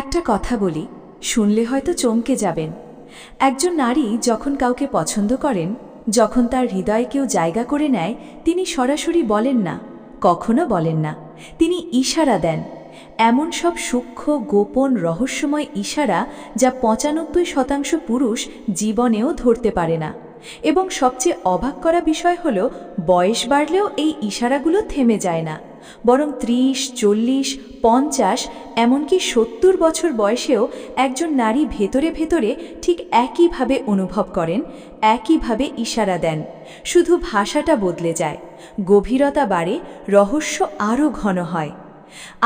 একটা কথা বলি, শুনলে হয়তো চমকে যাবেন। একজন নারী যখন কাউকে পছন্দ করেন, যখন তার হৃদয়ে কেউ জায়গা করে নেয়, তিনি সরাসরি বলেন না, কখনো বলেন না, তিনি ইশারা দেন। এমন সব সূক্ষ্ম, গোপন, রহস্যময় ইশারা যা ৯৫% পুরুষ জীবনেও ধরতে পারে না। এবং সবচেয়ে অবাক করা বিষয় হল, বয়স বাড়লেও এই ইশারাগুলো থেমে যায় না, বরং ৩০, ৪০, ৫০, এমনকি ৭০ বছর বয়সেও একজন নারী ভেতরে ভেতরে ঠিক একইভাবে অনুভব করেন, একইভাবে ইশারা দেন। শুধু ভাষাটা বদলে যায়, গভীরতা বাড়ে, রহস্য আরও ঘন হয়।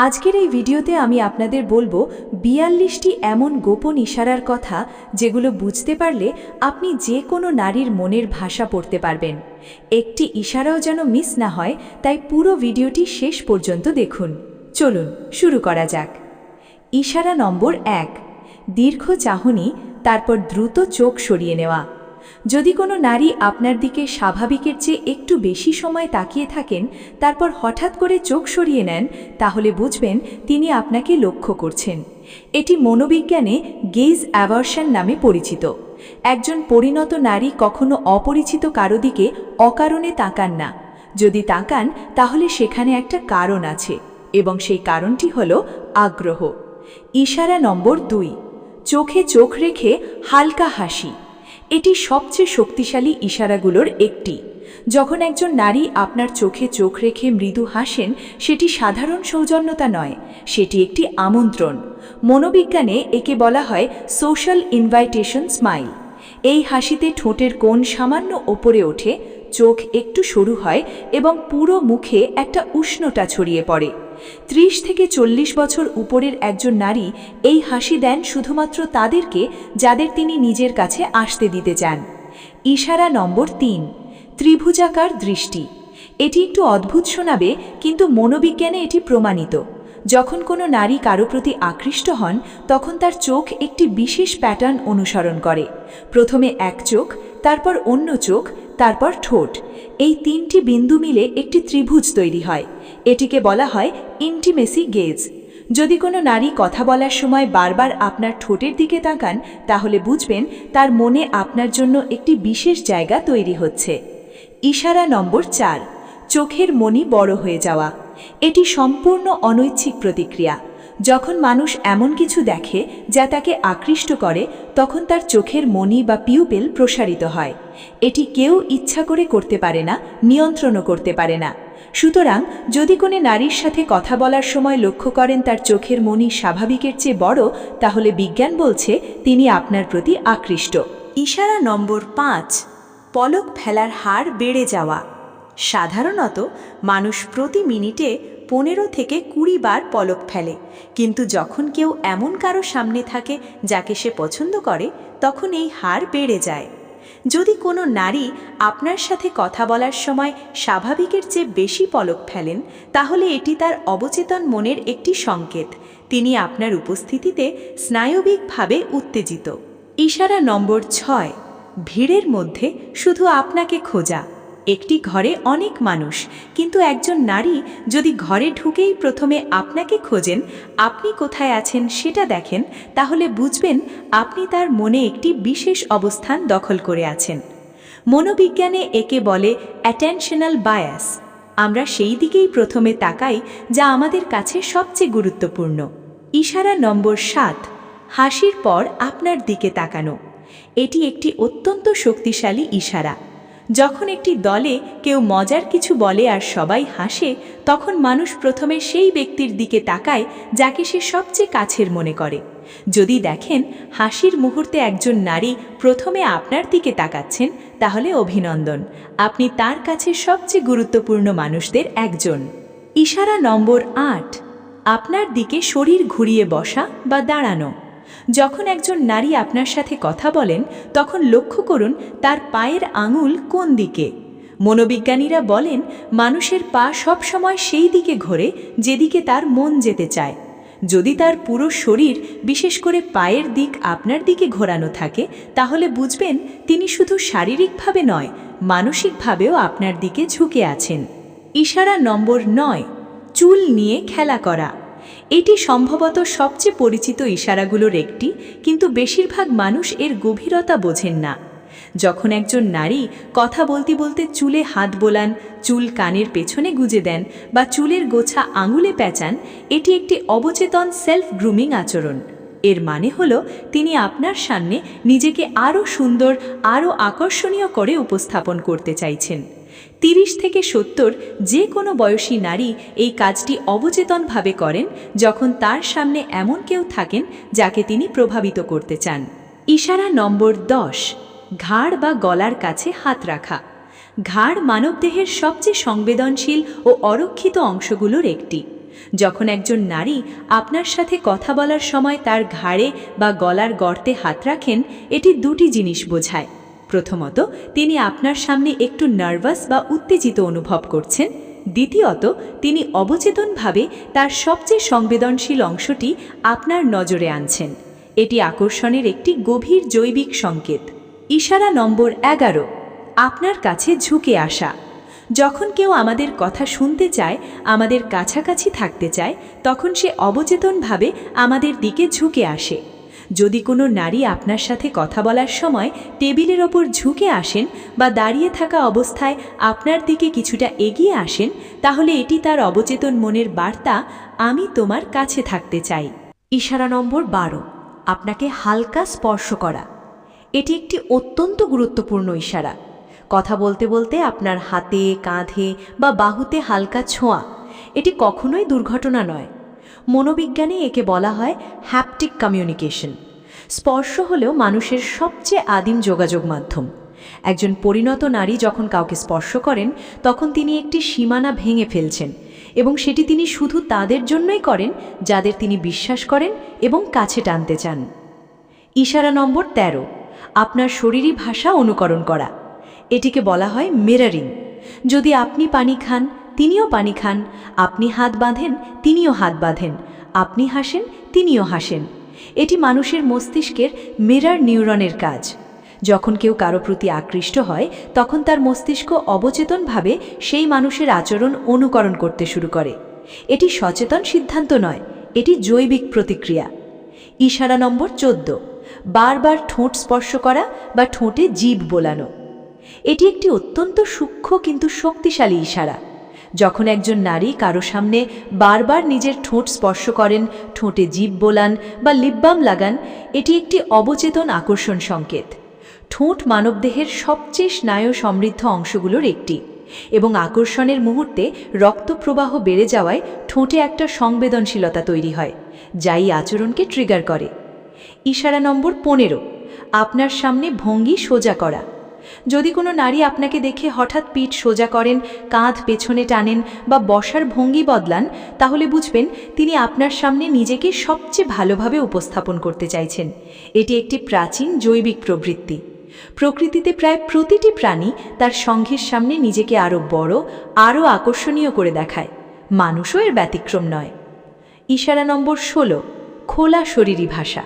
আজকের এই ভিডিওতে আমি আপনাদের বলবো ৪২টি এমন গোপন ইশারার কথা, যেগুলো বুঝতে পারলে আপনি যে কোনো নারীর মনের ভাষা পড়তে পারবেন। একটি ইশারাও যেন মিস না হয়, তাই পুরো ভিডিওটি শেষ পর্যন্ত দেখুন। চলুন শুরু করা যাক। ইশারা নম্বর ১, দীর্ঘ চাহনি, তারপর দ্রুত চোখ সরিয়ে নেওয়া। যদি কোনো নারী আপনার দিকে স্বাভাবিকের চেয়ে একটু বেশি সময় তাকিয়ে থাকেন, তারপর হঠাৎ করে চোখ সরিয়ে নেন, তাহলে বুঝবেন তিনি আপনাকে লক্ষ্য করছেন। এটি মনোবিজ্ঞানে গেজ অ্যাভারশন নামে পরিচিত। একজন পরিণত নারী কখনো অপরিচিত কারো দিকে অকারণে তাকান না। যদি তাকান, তাহলে সেখানে একটা কারণ আছে, এবং সেই কারণটি হল আগ্রহ। ইশারা নম্বর ২, চোখে চোখ রেখে হালকা হাসি। এটি সবচেয়ে শক্তিশালী ইশারাগুলোর একটি। যখন একজন নারী আপনার চোখে চোখ রেখে মৃদু হাসেন, সেটি সাধারণ সৌজন্যতা নয়, সেটি একটি আমন্ত্রণ। মনোবিজ্ঞানে একে বলা হয় সোশ্যাল ইনভাইটেশন স্মাইল। এই হাসিতে ঠোঁটের কোণ সামান্য ওপরে ওঠে, চোখ একটু সরু হয় এবং পুরো মুখে একটা উষ্ণতা ছড়িয়ে পড়ে। ৩০ থেকে ৪০ বছর উপরের একজন নারী এই হাসি দেন শুধুমাত্র তাদেরকে যাদের তিনি নিজের কাছে আসতে দিতে চান। ইশারা নম্বর ৩, ত্রিভুজাকার দৃষ্টি। এটি একটু অদ্ভুত শোনাবে, কিন্তু মনোবিজ্ঞানে এটি প্রমাণিত। যখন কোনো নারী কারো প্রতি আকৃষ্ট হন, তখন তার চোখ একটি বিশেষ প্যাটার্ন অনুসরণ করে। প্রথমে এক চোখ, তারপর অন্য চোখ, তারপর ঠোঁট। এই ৩টি বিন্দু মিলে একটি ত্রিভুজ তৈরি হয়। এটিকে বলা হয় ইন্টিমেসি গেজ। যদি কোনো নারী কথা বলার সময় বারবার আপনার ঠোঁটের দিকে তাকান, তাহলে বুঝবেন তার মনে আপনার জন্য একটি বিশেষ জায়গা তৈরি হচ্ছে। ইশারা নম্বর ৪, চোখের মনি বড় হয়ে যাওয়া। এটি সম্পূর্ণ অনৈচ্ছিক প্রতিক্রিয়া। যখন মানুষ এমন কিছু দেখে যা তাকে আকৃষ্ট করে, তখন তার চোখের মনি বা পিউপিল প্রসারিত হয়। এটি কেউ ইচ্ছা করে করতে পারে না, নিয়ন্ত্রণও করতে পারে না। সুতরাং যদি কোনো নারীর সাথে কথা বলার সময় লক্ষ্য করেন তার চোখের মনি স্বাভাবিকের চেয়ে বড়, তাহলে বিজ্ঞান বলছে তিনি আপনার প্রতি আকৃষ্ট। ইশারা নম্বর ৫, পলক ফেলার হার বেড়ে যাওয়া। সাধারণত মানুষ প্রতি মিনিটে ১৫ থেকে ২০ বার পলক ফেলে, কিন্তু যখন কেউ এমন কারো সামনে থাকে যাকে সে পছন্দ করে, তখন এই হার বেড়ে যায়। যদি কোনো নারী আপনার সাথে কথা বলার সময় স্বাভাবিকের চেয়ে বেশি পলক ফেলেন, তাহলে এটি তার অবচেতন মনের একটি সংকেত। তিনি আপনার উপস্থিতিতে স্নায়বিকভাবে উত্তেজিত। ইশারা নম্বর ৬, ভিড়ের মধ্যে শুধু আপনাকে খোঁজা। একটি ঘরে অনেক মানুষ, কিন্তু একজন নারী যদি ঘরে ঢুকেই প্রথমে আপনাকে খোঁজেন, আপনি কোথায় আছেন সেটা দেখেন, তাহলে বুঝবেন আপনি তার মনে একটি বিশেষ অবস্থান দখল করে আছেন। মনোবিজ্ঞানে একে বলে অ্যাটেনশনাল বায়াস। আমরা সেই দিকেই প্রথমে তাকাই যা আমাদের কাছে সবচেয়ে গুরুত্বপূর্ণ। ইশারা নম্বর ৭, হাসির পর আপনার দিকে তাকানো। এটি একটি অত্যন্ত শক্তিশালী ইশারা। যখন একটি দলে কেউ মজার কিছু বলে আর সবাই হাসে, তখন মানুষ প্রথমে সেই ব্যক্তির দিকে তাকায় যাকে সে সবচেয়ে কাছের মনে করে। যদি দেখেন হাসির মুহূর্তে একজন নারী প্রথমে আপনার দিকে তাকাচ্ছেন, তাহলে অভিনন্দন, আপনি তার কাছে সবচেয়ে গুরুত্বপূর্ণ মানুষদের একজন। ইশারা নম্বর ৮, আপনার দিকে শরীর ঘুরিয়ে বসা বা দাঁড়ানো। যখন একজন নারী আপনার সাথে কথা বলেন, তখন লক্ষ্য করুন তার পায়ের আঙুল কোন দিকে। মনোবিজ্ঞানীরা বলেন মানুষের পা সবসময় সেই দিকে ঘোরে যেদিকে তার মন যেতে চায়। যদি তার পুরো শরীর, বিশেষ করে পায়ের দিক আপনার দিকে ঘোরানো থাকে, তাহলে বুঝবেন তিনি শুধু শারীরিকভাবে নয়, মানসিকভাবেও আপনার দিকে ঝুঁকে আছেন। ইশারা নম্বর ৯, চুল নিয়ে খেলা করা। এটি সম্ভবত সবচেয়ে পরিচিত ইশারাগুলোর একটি, কিন্তু বেশিরভাগ মানুষ এর গভীরতা বোঝেন না। যখন একজন নারী কথা বলতে বলতে চুলে হাত বোলান, চুল কানের পেছনে গুজে দেন বা চুলের গোছা আঙুলে প্যাঁচান, এটি একটি অবচেতন সেলফ গ্রুমিং আচরণ। এর মানে হলো তিনি আপনার সামনে নিজেকে আরও সুন্দর, আরও আকর্ষণীয় করে উপস্থাপন করতে চাইছেন। 30 থেকে 70 যে কোনো বয়সী নারী এই কাজটি অবচেতনভাবে করেন যখন তার সামনে এমন কেউ থাকেন যাকে তিনি প্রভাবিত করতে চান। ইশারা নম্বর 10, ঘাড় বা গলার কাছে হাত রাখা। ঘাড় মানবদেহের সবচেয়ে সংবেদনশীল ও অরক্ষিত অংশগুলোর একটি। যখন একজন নারী আপনার সাথে কথা বলার সময় তার ঘাড়ে বা গলার গর্তে হাত রাখেন, এটি দুটি জিনিস বোঝায়। প্রথমত, তিনি আপনার সামনে একটু নার্ভাস বা উত্তেজিত অনুভব করছেন। দ্বিতীয়ত, তিনি অবচেতনভাবে তার সবচেয়ে সংবেদনশীল অংশটি আপনার নজরে আনছেন। এটি আকর্ষণের একটি গভীর জৈবিক সংকেত। ইশারা নম্বর 11, আপনার কাছে ঝুঁকে আসা। যখন কেউ আমাদের কথা শুনতে চায়, আমাদের কাছাকাছি থাকতে চায়, তখন সে অবচেতনভাবে আমাদের দিকে ঝুঁকে আসে। যদি কোনো নারী আপনার সাথে কথা বলার সময় টেবিলের ওপর ঝুঁকে আসেন বা দাঁড়িয়ে থাকা অবস্থায় আপনার দিকে কিছুটা এগিয়ে আসেন, তাহলে এটি তার অবচেতন মনের বার্তা, আমি তোমার কাছে থাকতে চাই। ইশারা নম্বর 12, আপনাকে হালকা স্পর্শ করা। এটি একটি অত্যন্ত গুরুত্বপূর্ণ ইশারা। কথা বলতে বলতে আপনার হাতে, কাঁধে বা বাহুতে হালকা ছোঁয়া, এটি কখনোই দুর্ঘটনা নয়। মনোবিজ্ঞানে একে বলা হয় হ্যাপটিক কমিউনিকেশন। স্পর্শ হলেও মানুষের সবচেয়ে আদিম যোগাযোগ মাধ্যম। একজন পরিণত নারী যখন কাউকে স্পর্শ করেন, তখন তিনি একটি সীমানা ভেঙে ফেলছেন, এবং সেটি তিনি শুধু তাদের জন্যই করেন যাদের তিনি বিশ্বাস করেন এবং কাছে টানতে চান। ইশারা নম্বর 13, আপনার শরীরী ভাষা অনুকরণ করা। এটিকে বলা হয় মিররিং। যদি আপনি পানি খান, তিনিও পানি খান। আপনি হাত বাঁধেন, তিনিও হাত বাঁধেন। আপনি হাসেন, তিনিও হাসেন। এটি মানুষের মস্তিষ্কের মিরর নিউরনের কাজ। যখন কেউ কারো প্রতি আকৃষ্ট হয়, তখন তার মস্তিষ্ক অবচেতনভাবে সেই মানুষের আচরণ অনুকরণ করতে শুরু করে। এটি সচেতন সিদ্ধান্ত নয়, এটি জৈবিক প্রতিক্রিয়া। ইশারা নম্বর 14, বারবার ঠোঁট স্পর্শ করা বা ঠোঁটে জিভ বোলানো। এটি একটি অত্যন্ত সূক্ষ্ম কিন্তু শক্তিশালী ইশারা। যখন একজন নারী কারো সামনে বারবার নিজের ঠোঁট স্পর্শ করেন, ঠোঁটে জিভ বোলান বা লিপ বাম লাগান, এটি একটি অবচেতন আকর্ষণ সংকেত। ঠোঁট মানবদেহের সবচেয়ে স্নায়ু সমৃদ্ধ অংশগুলোর একটি, এবং আকর্ষণের মুহূর্তে রক্তপ্রবাহ বেড়ে যাওয়ায় ঠোঁটে একটা সংবেদনশীলতা তৈরি হয়, যা এই আচরণকে ট্রিগার করে। ইশারা নম্বর 15, আপনার সামনে ভঙ্গি সোজা করা। যদি কোনো নারী আপনাকে দেখে হঠাৎ পিঠ সোজা করেন, কাঁধ পেছনে টানেন বা বসার ভঙ্গি বদলান, তাহলে বুঝবেন তিনি আপনার সামনে নিজেকে সবচেয়ে ভালোভাবে উপস্থাপন করতে চাইছেন। এটি একটি প্রাচীন জৈবিক প্রবৃত্তি। প্রকৃতিতে প্রায় প্রতিটি প্রাণী তার সঙ্গীর সামনে নিজেকে আরও বড়, আরও আকর্ষণীয় করে দেখায়। মানুষও এর ব্যতিক্রম নয়। ইশারা নম্বর 16, খোলা শরীরী ভাষা।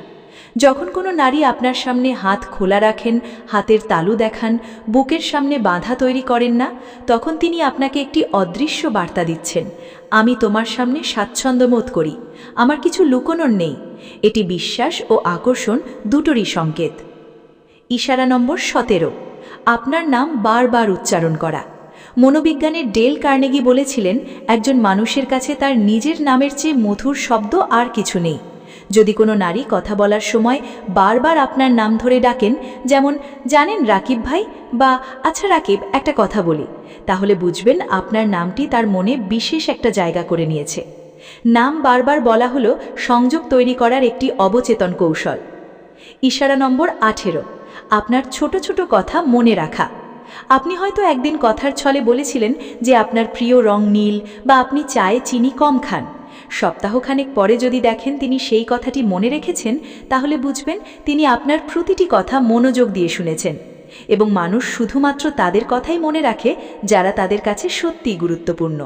যখন কোনো নারী আপনার সামনে হাত খোলা রাখেন, হাতের তালু দেখান, বুকের সামনে বাঁধা তৈরি করেন না, তখন তিনি আপনাকে একটি অদৃশ্য বার্তা দিচ্ছেন, আমি তোমার সামনে স্বাচ্ছন্দ্য বোধ করি, আমার কিছু লুকোনোর নেই। এটি বিশ্বাস ও আকর্ষণ দুটোরই সংকেত। ইশারা নম্বর 17, আপনার নাম বারবার উচ্চারণ করা। মনোবিজ্ঞানের ডেল কার্নেগি বলেছিলেন, একজন মানুষের কাছে তার নিজের নামের চেয়ে মধুর শব্দ আর কিছু নেই। যদি কোনো নারী কথা বলার সময় বারবার আপনার নাম ধরে ডাকেন, যেমন জানেন রাকিব ভাই, বা আচ্ছা রাকিব একটা কথা বলি, তাহলে বুঝবেন আপনার নামটি তার মনে বিশেষ একটা জায়গা করে নিয়েছে। নাম বারবার বলা হলো সংযোগ তৈরি করার একটি অবচেতন কৌশল। ইশারা নম্বর 18, আপনার ছোট ছোট কথা মনে রাখা। আপনি হয়তো একদিন কথার ছলে বলেছিলেন যে আপনার প্রিয় রং নীল, বা আপনি চায়ে চিনি কম খান। সপ্তাহখানেক পরে যদি দেখেন তিনি সেই কথাটি মনে রেখেছেন, তাহলে বুঝবেন তিনি আপনার প্রতিটি কথা মনোযোগ দিয়ে শুনেছেন। এবং মানুষ শুধুমাত্র তাদের কথাই মনে রাখে যারা তাদের কাছে সত্যিই গুরুত্বপূর্ণ।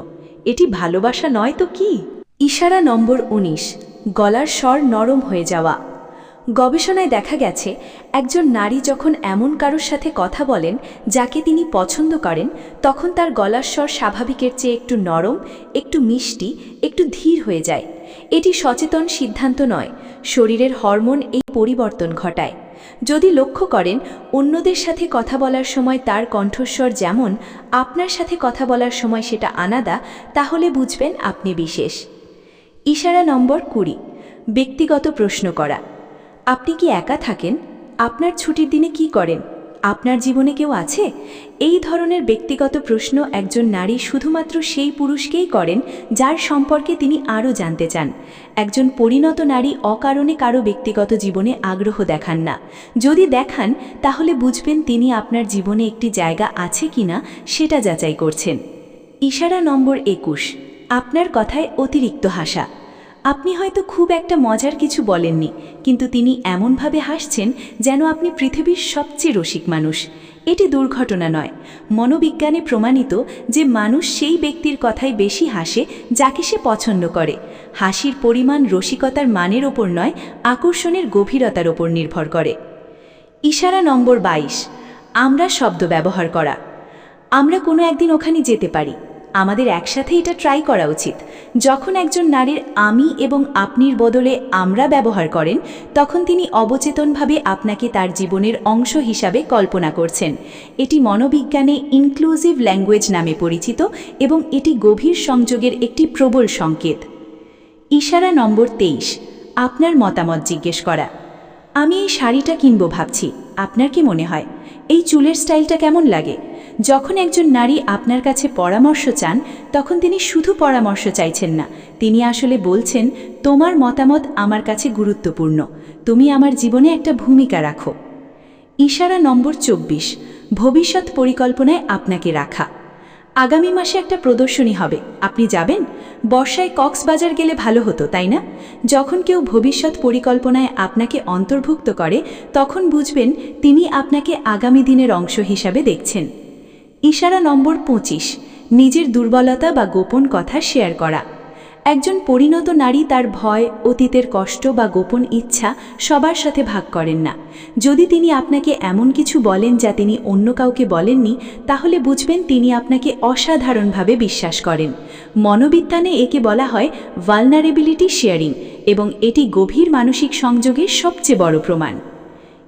এটি ভালোবাসা নয় তো কি? ইশারা নম্বর 19, গলার স্বর নরম হয়ে যাওয়া। গবেষণায় দেখা গেছে একজন নারী যখন এমন কারোর সাথে কথা বলেন যাকে তিনি পছন্দ করেন, তখন তার গলার স্বর স্বাভাবিকের চেয়ে একটু নরম, একটু মিষ্টি, একটু ধীর হয়ে যায়। এটি সচেতন সিদ্ধান্ত নয়, শরীরের হরমোন এই পরিবর্তন ঘটায়। যদি লক্ষ্য করেন অন্যদের সাথে কথা বলার সময় তার কণ্ঠস্বর যেমন, আপনার সাথে কথা বলার সময় সেটা আলাদা, তাহলে বুঝবেন আপনি বিশেষ। ইশারা নম্বর 20, ব্যক্তিগত প্রশ্ন করা। আপনি কি একা থাকেন? আপনার ছুটির দিনে কি করেন? আপনার জীবনে কেউ আছে? এই ধরনের ব্যক্তিগত প্রশ্ন একজন নারী শুধুমাত্র সেই পুরুষকেই করেন যার সম্পর্কে তিনি আরও জানতে চান। একজন পরিণত নারী অকারণে কারো ব্যক্তিগত জীবনে আগ্রহ দেখান না। যদি দেখান তাহলে বুঝবেন তিনি আপনার জীবনে একটি জায়গা আছে কিনা সেটা যাচাই করছেন। ইশারা নম্বর 21, আপনার কথায় অতিরিক্ত হাসা। আপনি হয়তো খুব একটা মজার কিছু বলেননি, কিন্তু তিনি এমনভাবে হাসছেন যেন আপনি পৃথিবীর সবচেয়ে রসিক মানুষ। এটি দুর্ঘটনা নয়, মনোবিজ্ঞানে প্রমাণিত যে মানুষ সেই ব্যক্তির কথায় বেশি হাসে যাকে সে পছন্দ করে। হাসির পরিমাণ রসিকতার মানের ওপর নয়, আকর্ষণের গভীরতার ওপর নির্ভর করে। ইশারা নম্বর 22, আমরা শব্দ ব্যবহার করা। আমরা কোনো একদিন ওখানে যেতে পারি, আমাদের একসাথে এটা ট্রাই করা উচিত। যখন একজন নারীর আমি এবং আপনির বদলে আমরা ব্যবহার করেন, তখন তিনি অবচেতনভাবে আপনাকে তার জীবনের অংশ হিসাবে কল্পনা করছেন। এটি মনোবিজ্ঞানে ইনক্লুসিভ ল্যাঙ্গুয়েজ নামে পরিচিত এবং এটি গভীর সংযোগের একটি প্রবল সংকেত। ইশারা নম্বর 23, আপনার মতামত জিজ্ঞেস করা। আমি এই শাড়িটা কিনবো ভাবছি, আপনার কি মনে হয়? এই চুলের স্টাইলটা কেমন লাগে? যখন একজন নারী আপনার কাছে পরামর্শ চান, তখন তিনি শুধু পরামর্শ চাইছেন না, তিনি আসলে বলছেন তোমার মতামত আমার কাছে গুরুত্বপূর্ণ, তুমি আমার জীবনে একটা ভূমিকা রাখো। ইশারা নম্বর 24, ভবিষ্যৎ পরিকল্পনায় আপনাকে রাখা। আগামী মাসে একটা প্রদর্শনী হবে, আপনি যাবেন? বর্ষায় কক্সবাজার গেলে ভালো হতো, তাই না? যখন কেউ ভবিষ্যৎ পরিকল্পনায় আপনাকে অন্তর্ভুক্ত করে, তখন বুঝবেন তিনি আপনাকে আগামী দিনের অংশ হিসাবে দেখছেন। ইশারা নম্বর 25, নিজের দুর্বলতা বা গোপন কথা শেয়ার করা। একজন পরিণত নারী তার ভয়, অতীতের কষ্ট বা গোপন ইচ্ছা সবার সাথে ভাগ করেন না। যদি তিনি আপনাকে এমন কিছু বলেন যা তিনি অন্য কাউকে বলেননি, তাহলে বুঝবেন তিনি আপনাকে অসাধারণভাবে বিশ্বাস করেন। মনোবিজ্ঞানে একে বলা হয় ভালনারেবিলিটি শেয়ারিং এবং এটি গভীর মানসিক সংযোগের সবচেয়ে বড় প্রমাণ।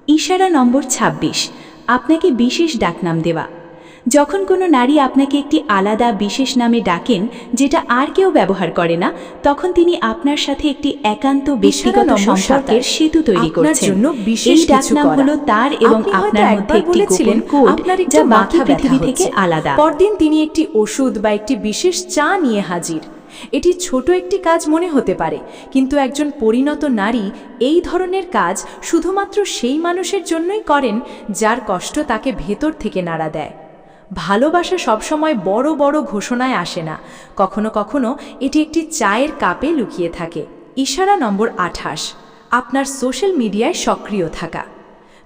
ইশারা নম্বর 26, আপনাকে বিশেষ ডাকনাম দেওয়া। যখন কোনো নারী আপনাকে একটি আলাদা বিশেষ নামে ডাকেন যেটা আর কেউ ব্যবহার করে না, তখন তিনি আপনার সাথে একটি একান্ত ব্যক্তিগত সম্পর্কের সেতু তৈরি করছেন। এই ডাকনাম হলো তার এবং আপনার মধ্যে একটি গোপন কোড যা বাকি পৃথিবী থেকে আলাদা। পরদিন তিনি একটি ওষুধ বা একটি বিশেষ চা নিয়ে হাজির। এটি ছোট একটি কাজ মনে হতে পারে, কিন্তু একজন পরিণত নারী এই ধরনের কাজ শুধুমাত্র সেই মানুষের জন্যই করেন যার কষ্ট তাকে ভেতর থেকে নাড়া দেয়। ভালোবাসা সবসময় বড় বড় ঘোষণায় আসে না, কখনো কখনো এটি একটি চায়ের কাপে লুকিয়ে থাকে। ইশারা নম্বর 28, আপনার সোশ্যাল মিডিয়ায় সক্রিয় থাকা।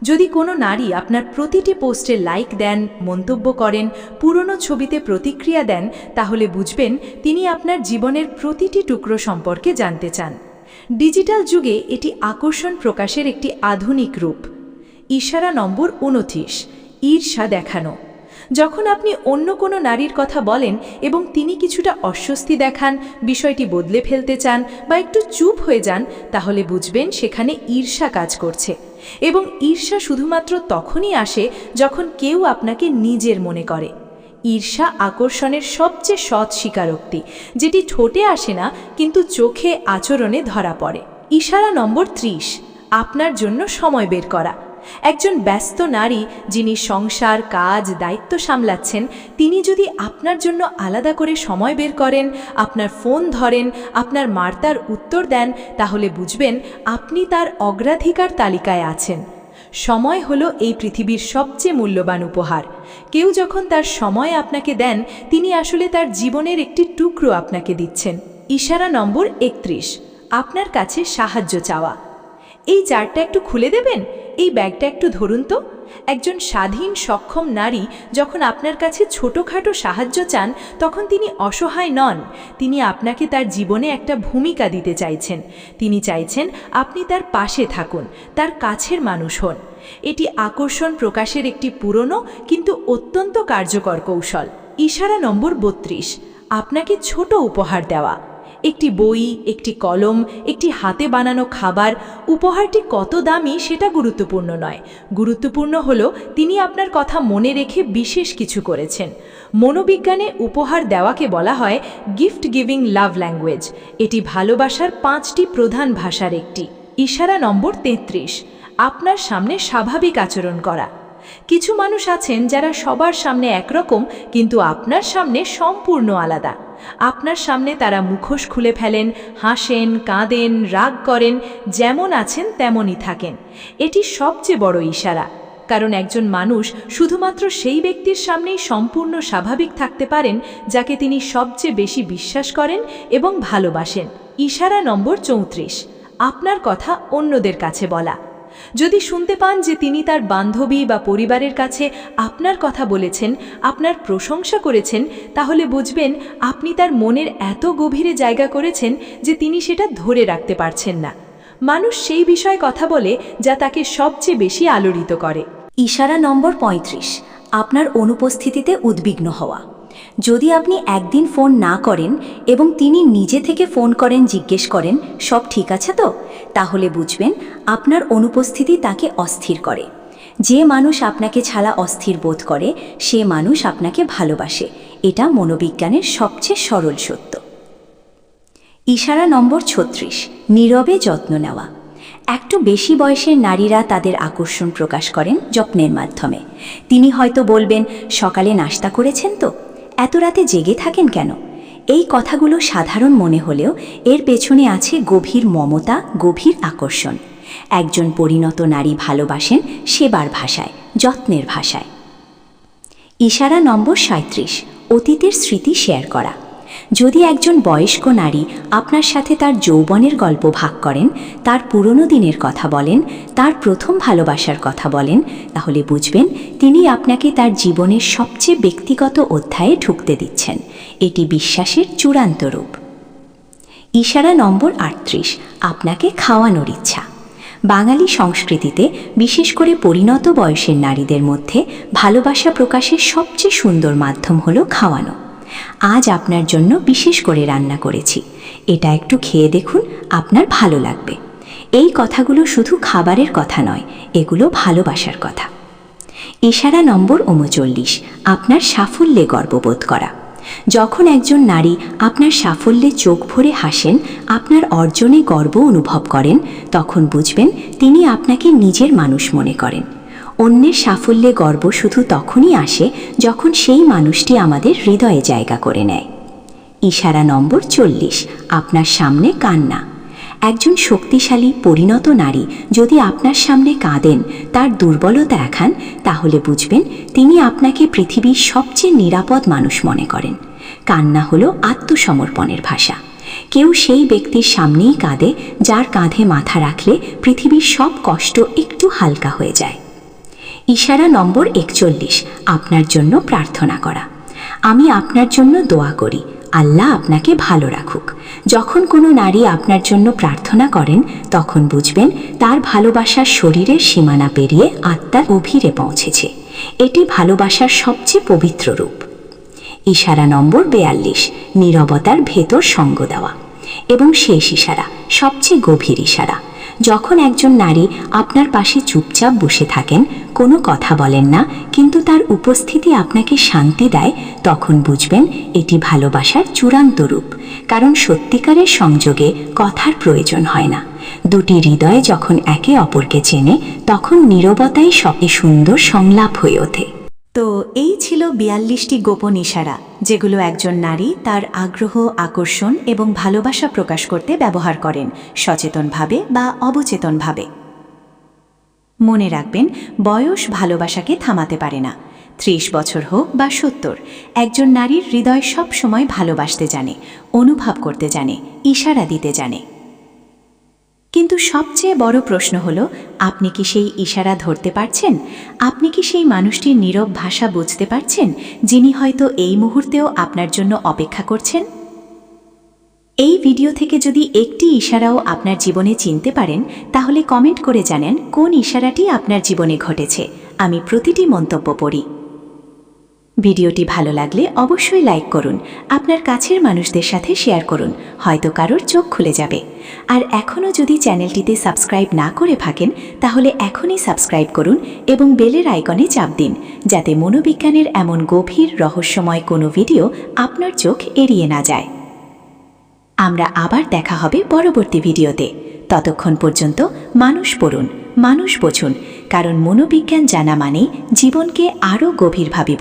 যদি কোনো নারী আপনার প্রতিটি পোস্টে লাইক দেন, মন্তব্য করেন, পুরনো ছবিতে প্রতিক্রিয়া দেন, তাহলে বুঝবেন তিনি আপনার জীবনের প্রতিটি টুকরো সম্পর্কে জানতে চান। ডিজিটাল যুগে এটি আকর্ষণ প্রকাশের একটি আধুনিক রূপ। ইশারা নম্বর 29, ঈর্ষা দেখানো। যখন আপনি অন্য কোনো নারীর কথা বলেন এবং তিনি কিছুটা অস্বস্তি দেখান, বিষয়টি বদলে ফেলতে চান বা একটু চুপ হয়ে যান, তাহলে বুঝবেন সেখানে ঈর্ষা কাজ করছে। এবং ঈর্ষা শুধুমাত্র তখনই আসে যখন কেউ আপনাকে নিজের মনে করে। ঈর্ষা আকর্ষণের সবচেয়ে সৎ স্বীকারোক্তি, যেটি ঠোঁটে আসে না কিন্তু চোখে, আচরণে ধরা পড়ে। ইশারা নম্বর 30, আপনার জন্য সময় বের করা। একজন ব্যস্ত নারী যিনি সংসার, কাজ, দায়িত্ব সামলাচ্ছেন, তিনি যদি আপনার জন্য আলাদা করে সময় বের করেন, আপনার ফোন ধরেন, আপনার বার্তার উত্তর দেন, তাহলে বুঝবেন আপনি তার অগ্রাধিকার তালিকায় আছেন। সময় হলো এই পৃথিবীর সবচেয়ে মূল্যবান উপহার। কেউ যখন তার সময় আপনাকে দেন, তিনি আসলে তার জীবনের একটি টুকরো আপনাকে দিচ্ছেন। ইশারা নম্বর 31, আপনার কাছে সাহায্য চাওয়া। এই জারটা একটু খুলে দেবেন? এই ব্যাগটা একটু ধরুন তো। একজন স্বাধীন সক্ষম নারী যখন আপনার কাছে ছোটোখাটো সাহায্য চান, তখন তিনি অসহায় নন, তিনি আপনাকে তার জীবনে একটা ভূমিকা দিতে চাইছেন। তিনি চাইছেন আপনি তার পাশে থাকুন, তার কাছের মানুষ হন। এটি আকর্ষণ প্রকাশের একটি পুরনো কিন্তু অত্যন্ত কার্যকর কৌশল। ইশারা নম্বর 32, আপনাকে ছোট উপহার দেওয়া। একটি বই, একটি কলম, একটি হাতে বানানো খাবার। উপহারটি কত দামি সেটা গুরুত্বপূর্ণ নয়, গুরুত্বপূর্ণ হলো তিনি আপনার কথা মনে রেখে বিশেষ কিছু করেছেন। মনোবিজ্ঞানে উপহার দেওয়াকে বলা হয় গিফট গিভিং লাভ ল্যাঙ্গুয়েজ। এটি ভালোবাসার 5টি প্রধান ভাষার একটি। ইশারা নম্বর 33, আপনার সামনে স্বাভাবিক আচরণ করা। কিছু মানুষ আছেন যারা সবার সামনে একরকম, কিন্তু আপনার সামনে সম্পূর্ণ আলাদা। আপনার সামনে তারা মুখোশ খুলে ফেলেন, হাসেন, কাঁদেন, রাগ করেন, যেমন আছেন তেমনই থাকেন। এটি সবচেয়ে বড় ইশারা, কারণ একজন মানুষ শুধুমাত্র সেই ব্যক্তির সামনেই সম্পূর্ণ স্বাভাবিক থাকতে পারেন যাকে তিনি সবচেয়ে বেশি বিশ্বাস করেন এবং ভালোবাসেন। ইশারা নম্বর 34, আপনার কথা অন্যদের কাছে বলা। যদি শুনতে পান যে তিনি তার বান্ধবী বা পরিবারের কাছে আপনার কথা বলেছেন, আপনার প্রশংসা করেছেন, তাহলে বুঝবেন আপনি তার মনের এত গভীরে জায়গা করেছেন যে তিনি সেটা ধরে রাখতে পারছেন না। মানুষ সেই বিষয়ে কথা বলে যা তাকে সবচেয়ে বেশি আলোড়িত করে। ইশারা নম্বর 35, আপনার অনুপস্থিতিতে উদ্বিগ্ন হওয়া। যদি আপনি একদিন ফোন না করেন এবং তিনি নিজে থেকে ফোন করেন, জিজ্ঞেস করেন সব ঠিক আছে তো, তাহলে বুঝবেন আপনার অনুপস্থিতি তাকে অস্থির করে। যে মানুষ আপনাকে ছাড়া অস্থির বোধ করে সে মানুষ আপনাকে ভালোবাসে। এটা মনোবিজ্ঞানের সবচেয়ে সরল সত্য। ইশারা নম্বর 36, নীরবে যত্ন নেওয়া। একটু বেশি বয়সের নারীরা তাদের আকর্ষণ প্রকাশ করেন যত্নের মাধ্যমে। তিনি হয়তো বলবেন, সকালে নাস্তা করেছেন তো, এত রাতে জেগে থাকেন কেন? এই কথাগুলো সাধারণ মনে হলেও এর পেছনে আছে গভীর মমতা, গভীর আকর্ষণ। একজন পরিণত নারী ভালোবাসেন সেবার ভাষায়, যত্নের ভাষায়। ইশারা নম্বর 37, অতীতের স্মৃতি শেয়ার করা। যদি একজন বয়স্ক নারী আপনার সাথে তার যৌবনের গল্প ভাগ করেন, তার পুরনো দিনের কথা বলেন, তার প্রথম ভালোবাসার কথা বলেন, তাহলে বুঝবেন তিনি আপনাকে তার জীবনের সবচেয়ে ব্যক্তিগত অধ্যায়ে ঢুকতে দিচ্ছেন। এটি বিশ্বাসের চূড়ান্ত রূপ। ইশারা নম্বর 38, আপনাকে খাওয়ানোর ইচ্ছা। বাঙালি সংস্কৃতিতে বিশেষ করে পরিণত বয়সের নারীদের মধ্যে ভালোবাসা প্রকাশের সবচেয়ে সুন্দর মাধ্যম হলো খাওয়ানো। আজ আপনার জন্য বিশেষ করে রান্না করেছি, এটা একটু খেয়ে দেখুন, আপনার ভালো লাগবে। এই কথাগুলো শুধু খাবারের কথা নয়, এগুলো ভালোবাসার কথা। ইশারা নম্বর 39, আপনার সাফল্যে গর্ববোধ করা। যখন একজন নারী আপনার সাফল্যে চোখ ভরে হাসেন, আপনার অর্জনে গর্ব অনুভব করেন, তখন বুঝবেন তিনি আপনাকে নিজের মানুষ মনে করেন। অন্যের সাফল্যে গর্ব শুধু তখনই আসে যখন সেই মানুষটি আমাদের হৃদয়ে জায়গা করে নেয়। ইশারা নম্বর 40, আপনার সামনে কান্না। একজন শক্তিশালী পরিণত নারী যদি আপনার সামনে কাঁদেন, তার দুর্বলতা দেখান, তাহলে বুঝবেন তিনি আপনাকে পৃথিবীর সবচেয়ে নিরাপদ মানুষ মনে করেন। কান্না হলো আত্মসমর্পণের ভাষা। কেউ সেই ব্যক্তির সামনেই কাঁদে যার কাঁধে মাথা রাখলে পৃথিবীর সব কষ্ট একটু হালকা হয়ে যায়। ইশারা নম্বর 41, আপনার জন্য প্রার্থনা করা। আমি আপনার জন্য দোয়া করি, আল্লাহ আপনাকে ভালো রাখুক। যখন কোনো নারী আপনার জন্য প্রার্থনা করেন, তখন বুঝবেন তার ভালোবাসার শরীরের সীমানা পেরিয়ে আত্মার গভীরে পৌঁছেছে। এটি ভালোবাসার সবচেয়ে পবিত্র রূপ। ইশারা নম্বর 42, নীরবতার ভেতর সঙ্গ দেওয়া। এবং শেষ ইশারা, সবচেয়ে গভীর ইশারা। যখন একজন নারী আপনার পাশে চুপচাপ বসে থাকেন, কোনো কথা বলেন না, কিন্তু তার উপস্থিতি আপনাকে শান্তি দেয়, তখন বুঝবেন এটি ভালোবাসার চূড়ান্ত রূপ। কারণ সত্যিকারের সংযোগে কথার প্রয়োজন হয় না। দুটি হৃদয় যখন একে অপরকে চেনে, তখন নীরবতাই সবচেয়ে সুন্দর সংলাপ হয়ে ওঠে। তো এই ছিল 42টি গোপন ইশারা, যেগুলো একজন নারী তার আগ্রহ, আকর্ষণ এবং ভালোবাসা প্রকাশ করতে ব্যবহার করেন, সচেতনভাবে বা অবচেতনভাবে। মনে রাখবেন, বয়স ভালোবাসাকে থামাতে পারে না। 30 বছর হোক বা 70, একজন নারীর হৃদয় সব সময় ভালোবাসতে জানে, অনুভব করতে জানে, ইশারা দিতে জানে। কিন্তু সবচেয়ে বড় প্রশ্ন হলো, আপনি কি সেই ইশারা ধরতে পারছেন? আপনি কি সেই মানুষটির নীরব ভাষা বুঝতে পারছেন, যিনি হয়তো এই মুহূর্তেও আপনার জন্য অপেক্ষা করছেন? এই ভিডিও থেকে যদি একটি ইশারাও আপনার জীবনে চিনতে পারেন, তাহলে কমেন্ট করে জানান কোন ইশারাটি আপনার জীবনে ঘটেছে। আমি প্রতিটি মন্তব্য পড়ি। ভিডিওটি ভালো লাগলে অবশ্যই লাইক করুন, আপনার কাছের মানুষদের সাথে শেয়ার করুন, হয়তো কারোর চোখ খুলে যাবে। আর এখনও যদি চ্যানেলটিতে সাবস্ক্রাইব না করে থাকেন, তাহলে এখনই সাবস্ক্রাইব করুন এবং বেলের আইকনে চাপ দিন, যাতে মনোবিজ্ঞানের এমন গভীর রহস্যময় কোনো ভিডিও আপনার চোখ এড়িয়ে না যায়। আমরা আবার দেখা হবে পরবর্তী ভিডিওতে। ততক্ষণ পর্যন্ত মানুষ পড়ুন, মানুষ বোঝুন, কারণ মনোবিজ্ঞান জানা মানে জীবনকে আরও গভীরভাবে